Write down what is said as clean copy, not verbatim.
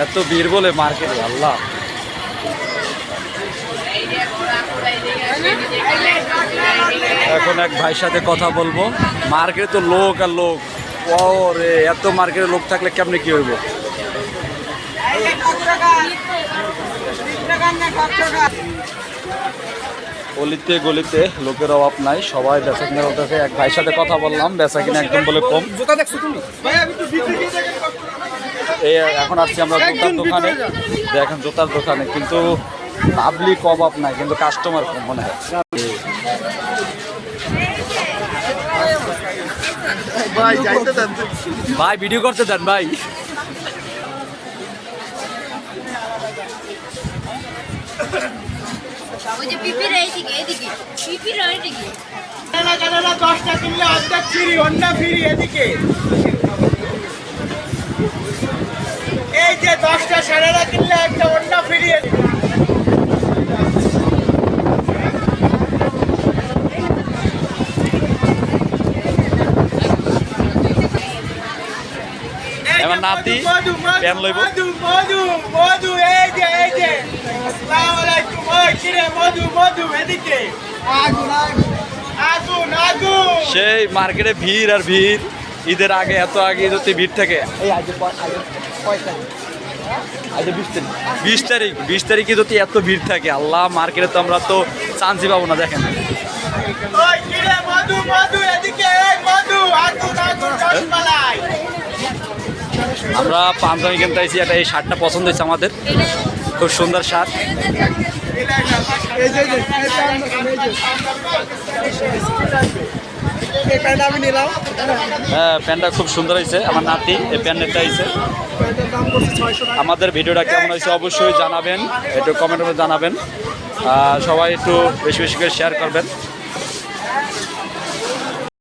এত ভিড় বলে মার্কেটে, আল্লাহ। এখন এক ভাইয়ের সাথে কথা বলবো। মার্কেটে তো লোক আর লোক। ও রে, এত মার্কেটে লোক থাকলে কেমনে কি হইব? গলিতে গলিতে লোকের অভাব নাই, সবাই বেচা কিনা করতেছে। এক ভাইয়ের সাথে কথা বললাম, বেচা কিনা একদম বলে কম। এই এখন আসছি আমরা জুতার দোকানে, দেখেন জুতার দোকানে কিন্তু পাবলিক অভাব নাই, কিন্তু কাস্টমার কম মনে হয়। ভাই ভিডিও করতে দেন ভাই। ওই যে পিপির এইদিকে এইদিকে পিপির এইদিকে না 10টা কিনলে অর্ধেক ফ্রি, অন্যা ফ্রি এদিকে। এই যে 10টা সারারা কিনলে একটা অন্যা ফ্রি। এবার নাতি প্যান লইব। মধু মধু মধু, এই যে আসসালামু আলাইকুম। ওই কিরে মধু মধু এদিকে। আগুন আগুন আগুন। সেই মার্কেটে ভিড় আর ভিড়। ঈদের আগে, এত আগে যদি ভিড় থাকে। এই আজ 20 তারিখে যদি এত ভিড় থাকে, আল্লাহ, মার্কেটে তো আমরা তো চান্সই পাবো না। দেখেন ওই কিরে মধু মধু এদিকে। এই মধু আগুন আগুন রসমালাই। আমরা পাঞ্জাবি কিনতে আইছি, একটা এই শার্টটা পছন্দ হয়েছে আমাদের, খুব সুন্দর শার্ট। হ্যাঁ, প্যান্টটা খুব সুন্দর হয়েছে, আমার নাতি এই প্যান্টটা হয়েছে। আমাদের ভিডিওটা কেমন হয়েছে অবশ্যই জানাবেন, একটু কমেন্টের মধ্যে জানাবেন। সবাই একটু বেশি বেশি করে শেয়ার করবেন।